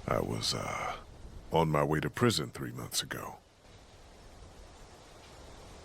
I was, on my way to prison 3 months ago.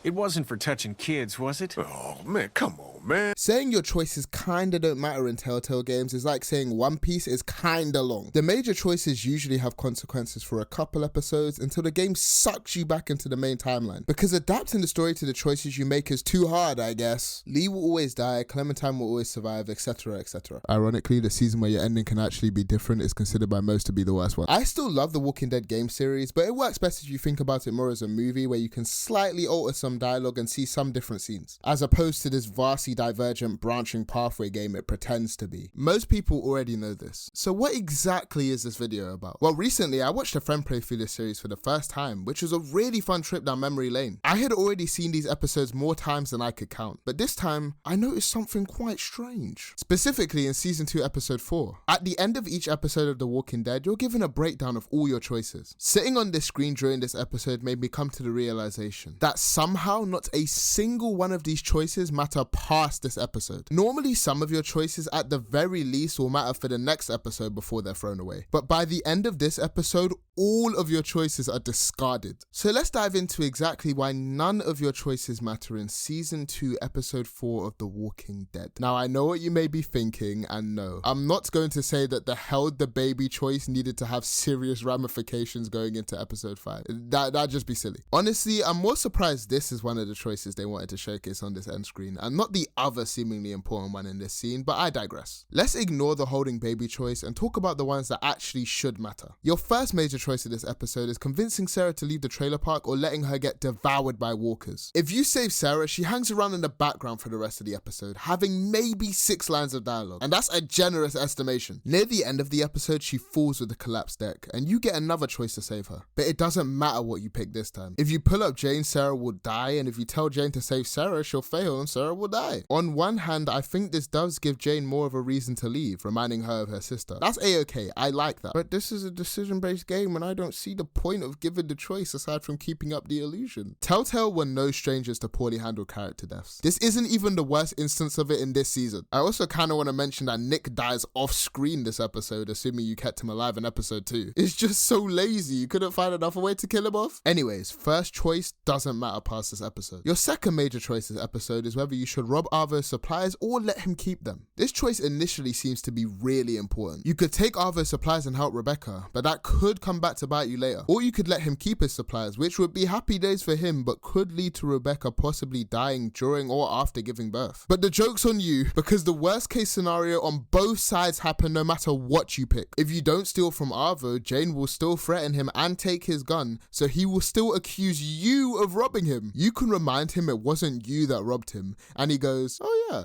It wasn't for touching kids, was it? Oh, man, come on, man. Saying your choices kinda don't matter in Telltale games is like saying One Piece is kinda long. The major choices usually have consequences for a couple episodes until the game sucks you back into the main timeline. Because adapting the story to the choices you make is too hard, I guess. Lee will always die, Clementine will always survive, etc, etc. Ironically, the season where your ending can actually be different is considered by most to be the worst one. I still love the Walking Dead game series, but it works best if you think about it more as a movie where you can slightly alter some dialogue and see some different scenes, as opposed to this vastly divergent branching pathway game it pretends to be. Most people already know this. So what exactly is this video about? Well, recently I watched a friend play through this series for the first time, which was a really fun trip down memory lane. I had already seen these episodes more times than I could count, but this time I noticed something quite strange. Specifically in season 2 episode 4. At the end of each episode of The Walking Dead, you're given a breakdown of all your choices. Sitting on this screen during this episode made me come to the realization that somehow not a single one of these choices matter past this episode. Normally some of your choices at the very least will matter for the next episode before they're thrown away. But by the end of this episode, all of your choices are discarded. So let's dive into exactly why none of your choices matter in season 2 episode 4 of The Walking Dead. Now I know what you may be thinking, and no, I'm not going to say that the held the baby choice needed to have serious ramifications going into episode 5. That'd just be silly. Honestly, I'm more surprised this is one of the choices they wanted to showcase on this end screen, and not the other seemingly important one in this scene, but I digress. Let's ignore the holding baby choice and talk about the ones that actually should matter. Your first major choice of this episode is convincing Sarah to leave the trailer park or letting her get devoured by walkers. If you save Sarah, she hangs around in the background for the rest of the episode, having maybe 6 lines of dialogue, and that's a generous estimation. Near the end of the episode, she falls with the collapsed deck, and you get another choice to save her. But it doesn't matter what you pick this time. If you pull up Jane, Sarah will die, and if you tell Jane to save Sarah, she'll fail and Sarah will die. On one hand, I think this does give Jane more of a reason to leave, reminding her of her sister. That's a-okay, I like that. But this is a decision-based game and I don't see the point of giving the choice aside from keeping up the illusion. Telltale were no strangers to poorly handled character deaths. This isn't even the worst instance of it in this season. I also kind of want to mention that Nick dies off screen this episode, assuming you kept him alive in episode 2. It's just so lazy, you couldn't find another way to kill him off? Anyways, first choice doesn't matter past this episode. Your second major choice this episode is whether you should rob Arvo's supplies or let him keep them. This choice initially seems to be really important. You could take Arvo's supplies and help Rebecca, but that could come back to bite you later. Or you could let him keep his supplies, which would be happy days for him, but could lead to Rebecca possibly dying during or after giving birth. But the joke's on you, because the worst case scenario on both sides happen no matter what you pick. If you don't steal from Arvo, Jane will still threaten him and take his gun, so he will still accuse you of robbing him. You can remind him it wasn't you that robbed him, and he goes, oh yeah.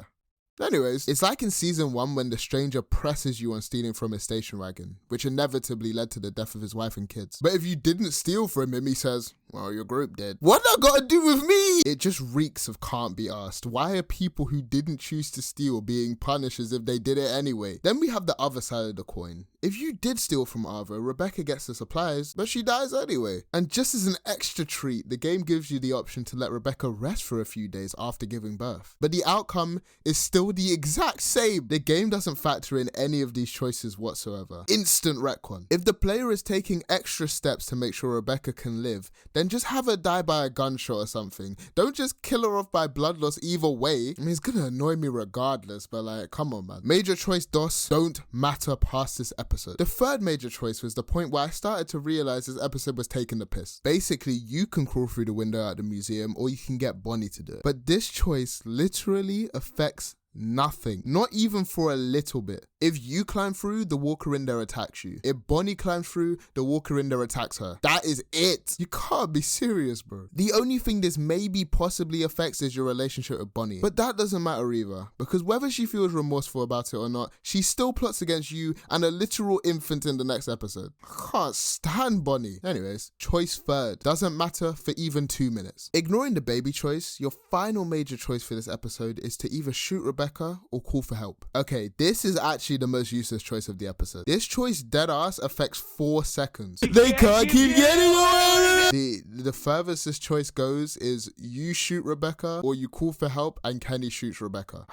Anyways, it's like in season 1 when the stranger presses you on stealing from his station wagon, which inevitably led to the death of his wife and kids. But if you didn't steal from him, he says, well, your group did. What that got to do with me? It just reeks of can't be asked. Why are people who didn't choose to steal being punished as if they did it anyway? Then we have the other side of the coin. If you did steal from Arvo, Rebecca gets the supplies, but she dies anyway. And just as an extra treat, the game gives you the option to let Rebecca rest for a few days after giving birth. But the outcome is still the exact same. The game doesn't factor in any of these choices whatsoever. Instant retcon. If the player is taking extra steps to make sure Rebecca can live, then just have her die by a gunshot or something. Don't just kill her off by blood loss either way. I mean, it's gonna annoy me regardless, but like, come on, man. Major choice DOS don't matter past this episode. The third major choice was the point where I started to realize this episode was taking the piss. Basically, you can crawl through the window at the museum or you can get Bonnie to do it. But this choice literally affects nothing, not even for a little bit. If you climb through, the walker in there attacks you. If Bonnie climbs through, the walker in there attacks her. That is it. You can't be serious, bro. The only thing this maybe possibly affects is your relationship with Bonnie. But that doesn't matter either, because whether she feels remorseful about it or not, she still plots against you and a literal infant in the next episode. I can't stand Bonnie. Anyways, choice third doesn't matter for even 2 minutes. Ignoring the baby choice, your final major choice for this episode is to either shoot Rebecca or call for help. Okay, this is actually the most useless choice of the episode. This choice deadass affects 4 seconds. They can't keep getting away with it! The furthest this choice goes is you shoot Rebecca or you call for help and Kenny shoots Rebecca.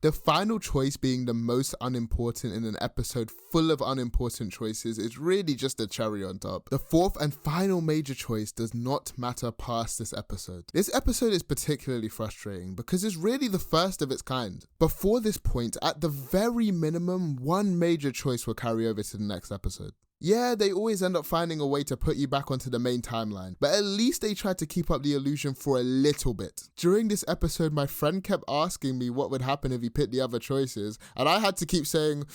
The final choice being the most unimportant in an episode full of unimportant choices is really just a cherry on top. The fourth and final major choice does not matter past this episode. This episode is particularly frustrating because it's really the first of its kind. Before this point, at the very minimum, one major choice will carry over to the next episode. Yeah, they always end up finding a way to put you back onto the main timeline, but at least they tried to keep up the illusion for a little bit. During this episode, my friend kept asking me what would happen if he picked the other choices, and I had to keep saying,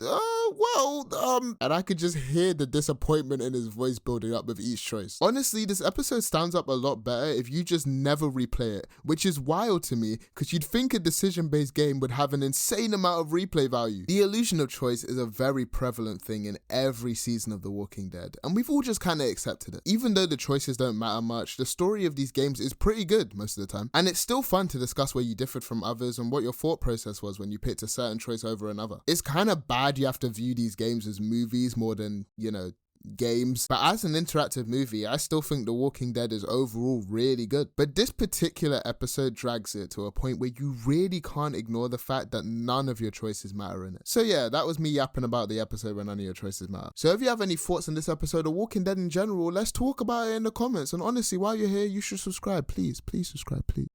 and I could just hear the disappointment in his voice building up with each choice. Honestly, this episode stands up a lot better if you just never replay it, which is wild to me, because you'd think a decision-based game would have an insane amount of replay value. The illusion of choice is a very prevalent thing in every season of The Walking Dead, and we've all just kind of accepted it. Even though the choices don't matter much, the story of these games is pretty good most of the time, and it's still fun to discuss where you differed from others and what your thought process was when you picked a certain choice over another. It's kind of bad you have to view these games as movies more than, games, but as an interactive movie, I still think The Walking Dead is overall really good. But this particular episode drags it to a point where you really can't ignore the fact that none of your choices matter in it. So yeah, that was me yapping about the episode where none of your choices matter. So if you have any thoughts on this episode of Walking Dead in general, let's talk about it in the comments. And honestly, while you're here, you should subscribe. Please subscribe, please.